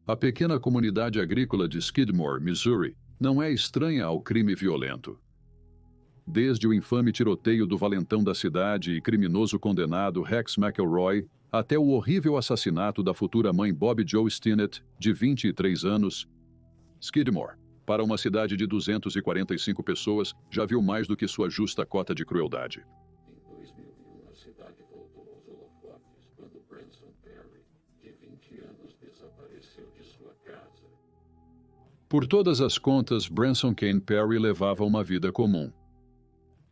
A pequena comunidade agrícola de Skidmore, Missouri, não é estranha ao crime violento. Desde o infame tiroteio do valentão da cidade e criminoso condenado Rex McElroy, até o horrível assassinato da futura mãe Bobbie Jo Stinnett, de 23 anos, Skidmore, para uma cidade de 245 pessoas, já viu mais do que sua justa cota de crueldade. Em 2001, a cidade voltou aos holofotes quando Branson Perry, de 20 anos, desapareceu de sua casa. Por todas as contas, Branson Kane Perry levava uma vida comum.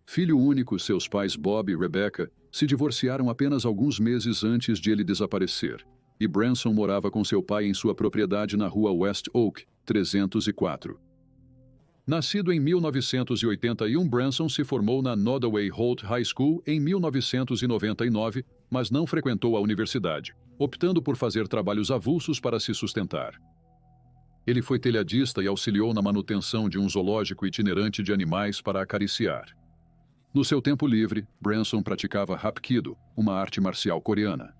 Filho único, seus pais Bob e Rebecca se divorciaram apenas alguns meses antes de ele desaparecer, e Branson morava com seu pai em sua propriedade na rua West Oak, 304. Nascido em 1981, Branson se formou na Nodaway Holt High School em 1999, mas não frequentou a universidade, optando por fazer trabalhos avulsos para se sustentar. Ele foi telhadista e auxiliou na manutenção de um zoológico itinerante de animais para acariciar. No seu tempo livre, Branson praticava Hapkido, uma arte marcial coreana.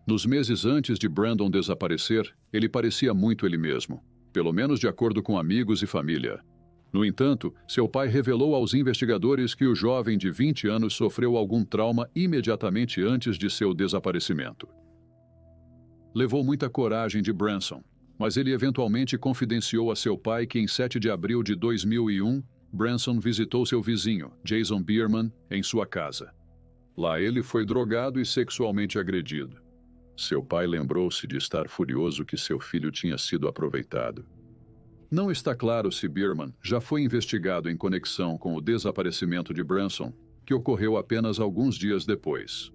Nos meses antes de Brandon desaparecer, ele parecia muito ele mesmo, pelo menos de acordo com amigos e família. No entanto, seu pai revelou aos investigadores que o jovem de 20 anos sofreu algum trauma imediatamente antes de seu desaparecimento. Levou muita coragem de Branson, mas ele eventualmente confidenciou a seu pai que em 7 de abril de 2001, Branson visitou seu vizinho, Jason Bierman, em sua casa. Lá ele foi drogado e sexualmente agredido. Seu pai lembrou-se de estar furioso que seu filho tinha sido aproveitado. Não está claro se Bierman já foi investigado em conexão com o desaparecimento de Branson, que ocorreu apenas alguns dias depois.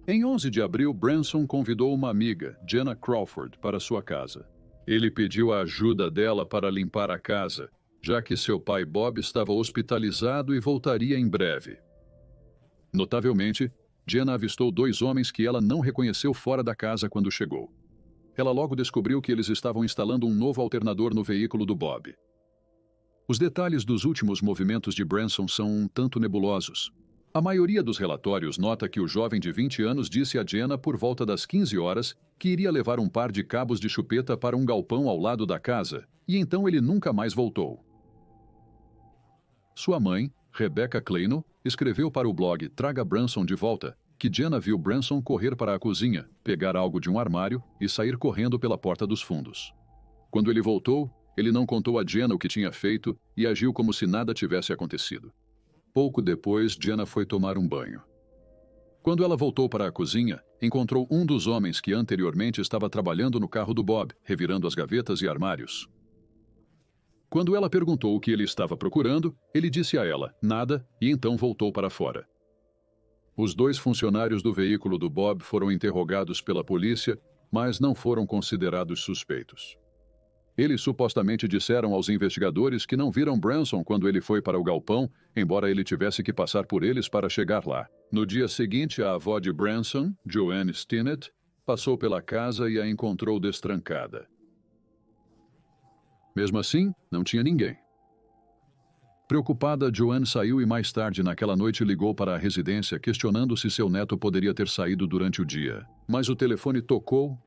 Em 11 de abril, Branson convidou uma amiga, Jenna Crawford, para sua casa. Ele pediu a ajuda dela para limpar a casa, já que seu pai Bob estava hospitalizado e voltaria em breve. Notavelmente, Jenna avistou 2 homens que ela não reconheceu fora da casa quando chegou. Ela logo descobriu que eles estavam instalando um novo alternador no veículo do Bob. Os detalhes dos últimos movimentos de Branson são um tanto nebulosos. A maioria dos relatórios nota que o jovem de 20 anos disse a Jenna por volta das 15 horas que iria levar um par de cabos de chupeta para um galpão ao lado da casa, e então ele nunca mais voltou. Sua mãe, Rebecca Kleino, escreveu para o blog Traga Branson de Volta que Jenna viu Branson correr para a cozinha, pegar algo de um armário e sair correndo pela porta dos fundos. Quando ele voltou, ele não contou a Jenna o que tinha feito e agiu como se nada tivesse acontecido. Pouco depois, Jenna foi tomar um banho. Quando ela voltou para a cozinha, encontrou um dos homens que anteriormente estava trabalhando no carro do Bob, revirando as gavetas e armários. Quando ela perguntou o que ele estava procurando, ele disse a ela, nada, e então voltou para fora. Os 2 funcionários do veículo do Bob foram interrogados pela polícia, mas não foram considerados suspeitos. Eles supostamente disseram aos investigadores que não viram Branson quando ele foi para o galpão, embora ele tivesse que passar por eles para chegar lá. No dia seguinte, a avó de Branson, Joanne Stinnett, passou pela casa e a encontrou destrancada. Mesmo assim, não tinha ninguém. Preocupada, Joanne saiu e mais tarde naquela noite ligou para a residência questionando se seu neto poderia ter saído durante o dia. Mas o telefone tocou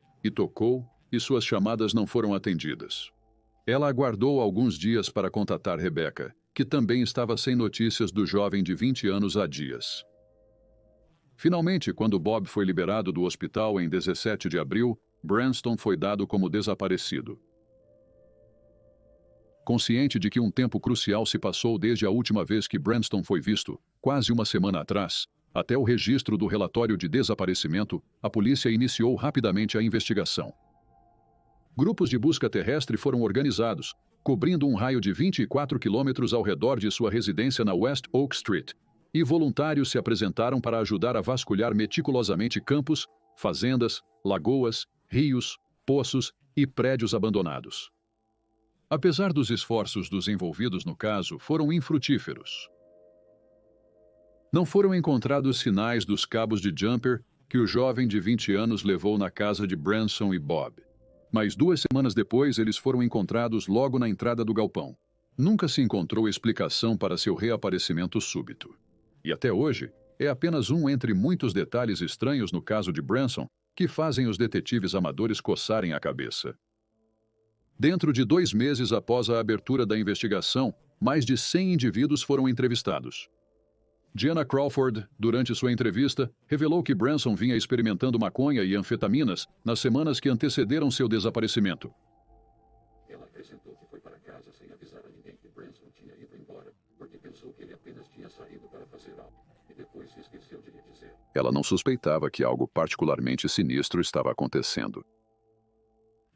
e suas chamadas não foram atendidas. Ela aguardou alguns dias para contatar Rebecca, que também estava sem notícias do jovem de 20 anos há dias. Finalmente, quando Bob foi liberado do hospital em 17 de abril, Branson foi dado como desaparecido. Consciente de que um tempo crucial se passou desde a última vez que Branson foi visto, quase uma semana atrás, até o registro do relatório de desaparecimento, a polícia iniciou rapidamente a investigação. Grupos de busca terrestre foram organizados, cobrindo um raio de 24 quilômetros ao redor de sua residência na West Oak Street, e voluntários se apresentaram para ajudar a vasculhar meticulosamente campos, fazendas, lagoas, rios, poços e prédios abandonados. Apesar dos esforços dos envolvidos no caso, foram infrutíferos. Não foram encontrados sinais dos cabos de jumper que o jovem de 20 anos levou na casa de Branson e Bob. Mas 2 semanas depois, eles foram encontrados logo na entrada do galpão. Nunca se encontrou explicação para seu reaparecimento súbito. E até hoje, é apenas um entre muitos detalhes estranhos no caso de Branson, que fazem os detetives amadores coçarem a cabeça. Dentro de 2 meses após a abertura da investigação, mais de 100 indivíduos foram entrevistados. Gianna Crawford, durante sua entrevista, revelou que Branson vinha experimentando maconha e anfetaminas nas semanas que antecederam seu desaparecimento. Ela acrescentou que foi para casa sem avisar a ninguém que Branson tinha ido embora, porque pensou que ele apenas tinha saído para fazer algo, e depois se esqueceu de lhe dizer. Ela não suspeitava que algo particularmente sinistro estava acontecendo.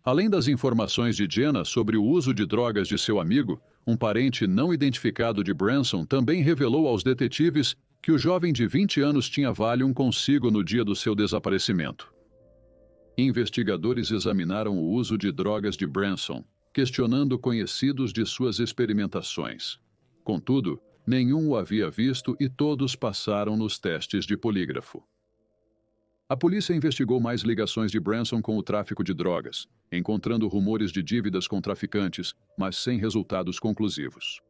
Além das informações de Gianna sobre o uso de drogas de seu amigo, um parente não identificado de Branson também revelou aos detetives que o jovem de 20 anos tinha Valium consigo no dia do seu desaparecimento. Investigadores examinaram o uso de drogas de Branson, questionando conhecidos de suas experimentações. Contudo, nenhum o havia visto e todos passaram nos testes de polígrafo. A polícia investigou mais ligações de Branson com o tráfico de drogas, encontrando rumores de dívidas com traficantes, mas sem resultados conclusivos.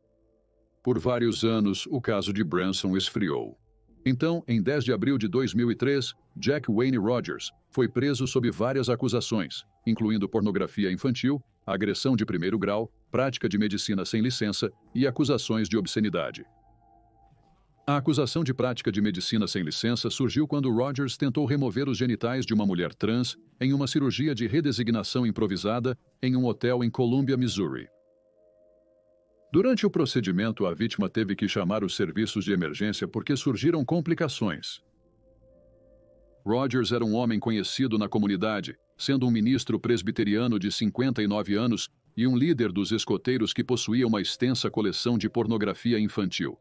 Por vários anos, o caso de Branson esfriou. Então, em 10 de abril de 2003, Jack Wayne Rogers foi preso sob várias acusações, incluindo pornografia infantil, agressão de primeiro grau, prática de medicina sem licença e acusações de obscenidade. A acusação de prática de medicina sem licença surgiu quando Rogers tentou remover os genitais de uma mulher trans em uma cirurgia de redesignação improvisada em um hotel em Columbia, Missouri. Durante o procedimento, a vítima teve que chamar os serviços de emergência porque surgiram complicações. Rogers era um homem conhecido na comunidade, sendo um ministro presbiteriano de 59 anos e um líder dos escoteiros que possuía uma extensa coleção de pornografia infantil.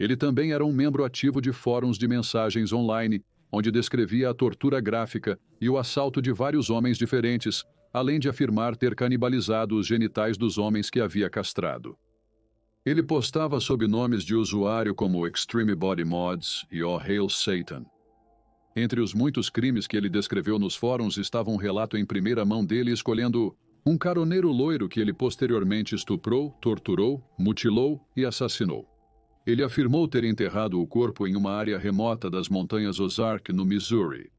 Ele também era um membro ativo de fóruns de mensagens online, onde descrevia a tortura gráfica e o assalto de vários homens diferentes, além de afirmar ter canibalizado os genitais dos homens que havia castrado. Ele postava sob nomes de usuário como Extreme Body Mods e Oh Hail Satan. Entre os muitos crimes que ele descreveu nos fóruns estava um relato em primeira mão dele escolhendo um caroneiro loiro que ele posteriormente estuprou, torturou, mutilou e assassinou. Ele afirmou ter enterrado o corpo em uma área remota das montanhas Ozark, no Missouri.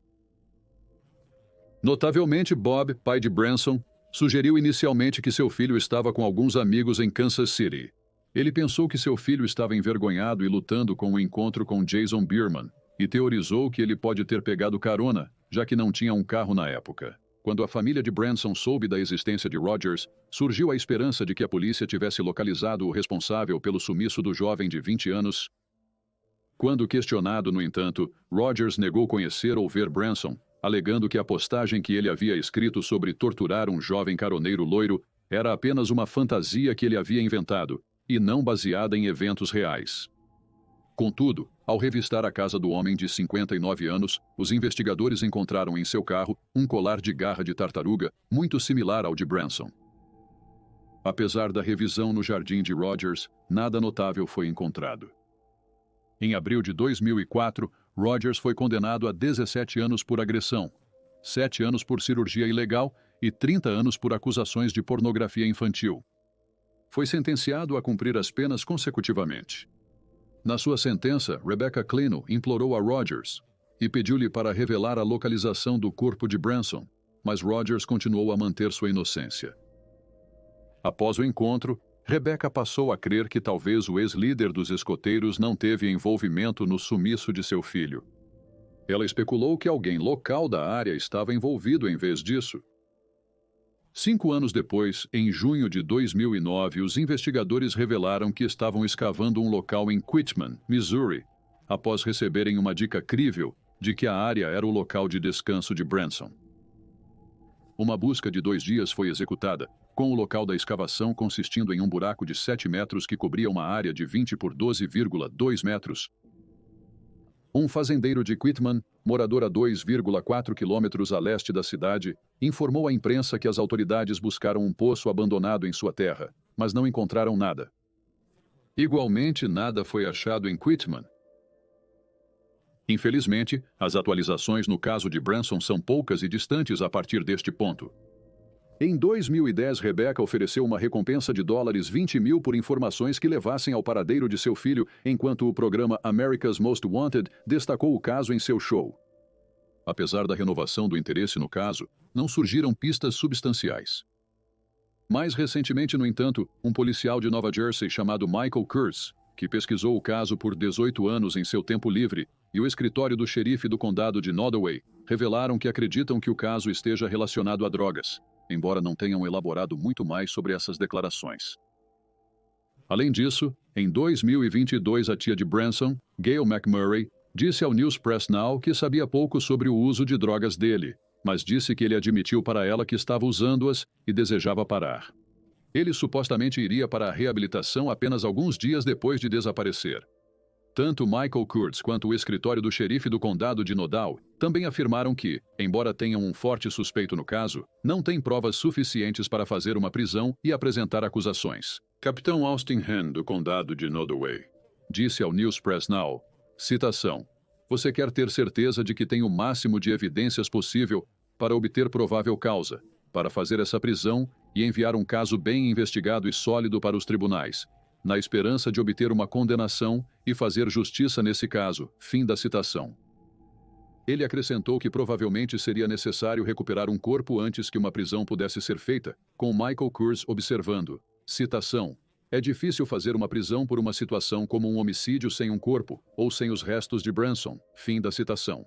Notavelmente, Bob, pai de Branson, sugeriu inicialmente que seu filho estava com alguns amigos em Kansas City. Ele pensou que seu filho estava envergonhado e lutando com o encontro com Jason Bierman, e teorizou que ele pode ter pegado carona, já que não tinha um carro na época. Quando a família de Branson soube da existência de Rogers, surgiu a esperança de que a polícia tivesse localizado o responsável pelo sumiço do jovem de 20 anos. Quando questionado, no entanto, Rogers negou conhecer ou ver Branson, alegando que a postagem que ele havia escrito sobre torturar um jovem caroneiro loiro era apenas uma fantasia que ele havia inventado, e não baseada em eventos reais. Contudo, ao revistar a casa do homem de 59 anos, os investigadores encontraram em seu carro um colar de garra de tartaruga muito similar ao de Branson. Apesar da revisão no jardim de Rogers, nada notável foi encontrado. Em abril de 2004, Rogers foi condenado a 17 anos por agressão, 7 anos por cirurgia ilegal e 30 anos por acusações de pornografia infantil. Foi sentenciado a cumprir as penas consecutivamente. Na sua sentença, Rebecca Clino implorou a Rogers e pediu-lhe para revelar a localização do corpo de Branson, mas Rogers continuou a manter sua inocência. Após o encontro, Rebecca passou a crer que talvez o ex-líder dos escoteiros não teve envolvimento no sumiço de seu filho. Ela especulou que alguém local da área estava envolvido em vez disso. 5 anos depois, em junho de 2009, os investigadores revelaram que estavam escavando um local em Quitman, Missouri, após receberem uma dica crível de que a área era o local de descanso de Branson. Uma busca de 2 dias foi executada, com o local da escavação consistindo em um buraco de 7 metros que cobria uma área de 20 por 12,2 metros. Um fazendeiro de Quitman, morador a 2,4 quilômetros a leste da cidade, informou à imprensa que as autoridades buscaram um poço abandonado em sua terra, mas não encontraram nada. Igualmente, nada foi achado em Quitman. Infelizmente, as atualizações no caso de Branson são poucas e distantes a partir deste ponto. Em 2010, Rebecca ofereceu uma recompensa de $20 mil por informações que levassem ao paradeiro de seu filho, enquanto o programa America's Most Wanted destacou o caso em seu show. Apesar da renovação do interesse no caso, não surgiram pistas substanciais. Mais recentemente, no entanto, um policial de Nova Jersey chamado Michael Kurtz, que pesquisou o caso por 18 anos em seu tempo livre, e o escritório do xerife do condado de Nodaway revelaram que acreditam que o caso esteja relacionado a drogas, embora não tenham elaborado muito mais sobre essas declarações. Além disso, em 2022, a tia de Branson, Gail McMurray, disse ao News Press Now que sabia pouco sobre o uso de drogas dele, mas disse que ele admitiu para ela que estava usando-as e desejava parar. Ele supostamente iria para a reabilitação apenas alguns dias depois de desaparecer. Tanto Michael Kurtz quanto o escritório do xerife do condado de Nodal também afirmaram que, embora tenham um forte suspeito no caso, não têm provas suficientes para fazer uma prisão e apresentar acusações. Capitão Austin Henn, do condado de Nodaway, disse ao News Press Now, citação, "Você quer ter certeza de que tem o máximo de evidências possível para obter provável causa, para fazer essa prisão e enviar um caso bem investigado e sólido para os tribunais, na esperança de obter uma condenação e fazer justiça nesse caso." Fim da citação. Ele acrescentou que provavelmente seria necessário recuperar um corpo antes que uma prisão pudesse ser feita, com Michael Kurtz observando, citação, "É difícil fazer uma prisão por uma situação como um homicídio sem um corpo, ou sem os restos de Branson." Fim da citação.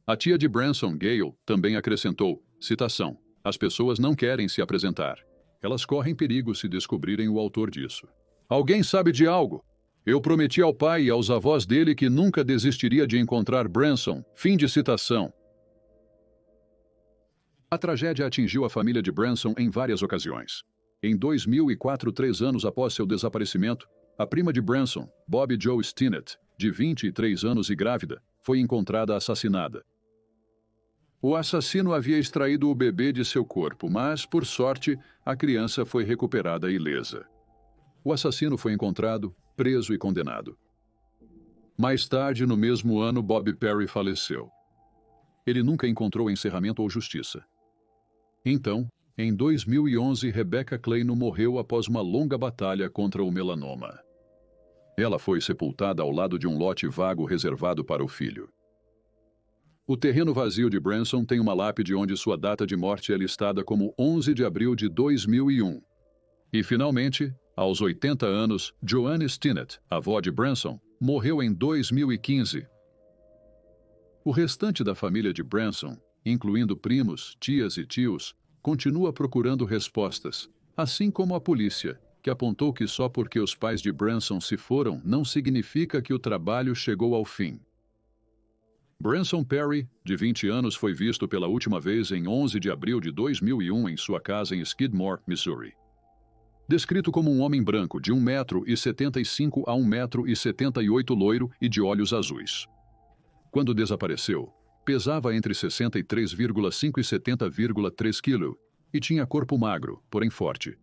A tia de Branson, Gail, também acrescentou, citação, "As pessoas não querem se apresentar. Elas correm perigo se descobrirem o autor disso. Alguém sabe de algo? Eu prometi ao pai e aos avós dele que nunca desistiria de encontrar Branson." Fim de citação. A tragédia atingiu a família de Branson em várias ocasiões. Em 2004, 3 anos após seu desaparecimento, a prima de Branson, Bobby Jo Stinnett, de 23 anos e grávida, foi encontrada assassinada. O assassino havia extraído o bebê de seu corpo, mas, por sorte, a criança foi recuperada ilesa. O assassino foi encontrado, preso e condenado. Mais tarde, no mesmo ano, Bob Perry faleceu. Ele nunca encontrou encerramento ou justiça. Então, em 2011, Rebecca Kleino morreu após uma longa batalha contra o melanoma. Ela foi sepultada ao lado de um lote vago reservado para o filho. O terreno vazio de Branson tem uma lápide onde sua data de morte é listada como 11 de abril de 2001. E, finalmente, aos 80 anos, Joanne Stinnett, avó de Branson, morreu em 2015. O restante da família de Branson, incluindo primos, tias e tios, continua procurando respostas, assim como a polícia, que apontou que só porque os pais de Branson se foram não significa que o trabalho chegou ao fim. Branson Perry, de 20 anos, foi visto pela última vez em 11 de abril de 2001 em sua casa em Skidmore, Missouri. Descrito como um homem branco de 1,75 m a 1,78 m, loiro e de olhos azuis. Quando desapareceu, pesava entre 63,5 e 70,3 kg e tinha corpo magro, porém forte.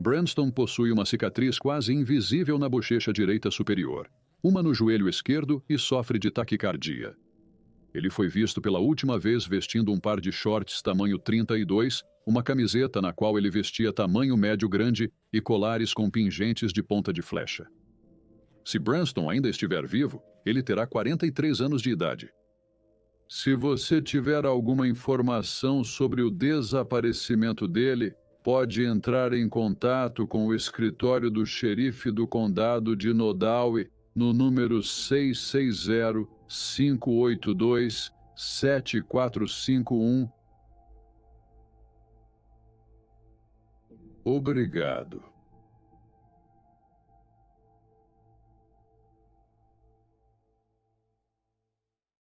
Branson possui uma cicatriz quase invisível na bochecha direita superior, uma no joelho esquerdo e sofre de taquicardia. Ele foi visto pela última vez vestindo um par de shorts tamanho 32, uma camiseta na qual ele vestia tamanho médio grande e colares com pingentes de ponta de flecha. Se Branson ainda estiver vivo, ele terá 43 anos de idade. Se você tiver alguma informação sobre o desaparecimento dele, pode entrar em contato com o escritório do xerife do condado de Nodaway no número 660-582-7451. Obrigado.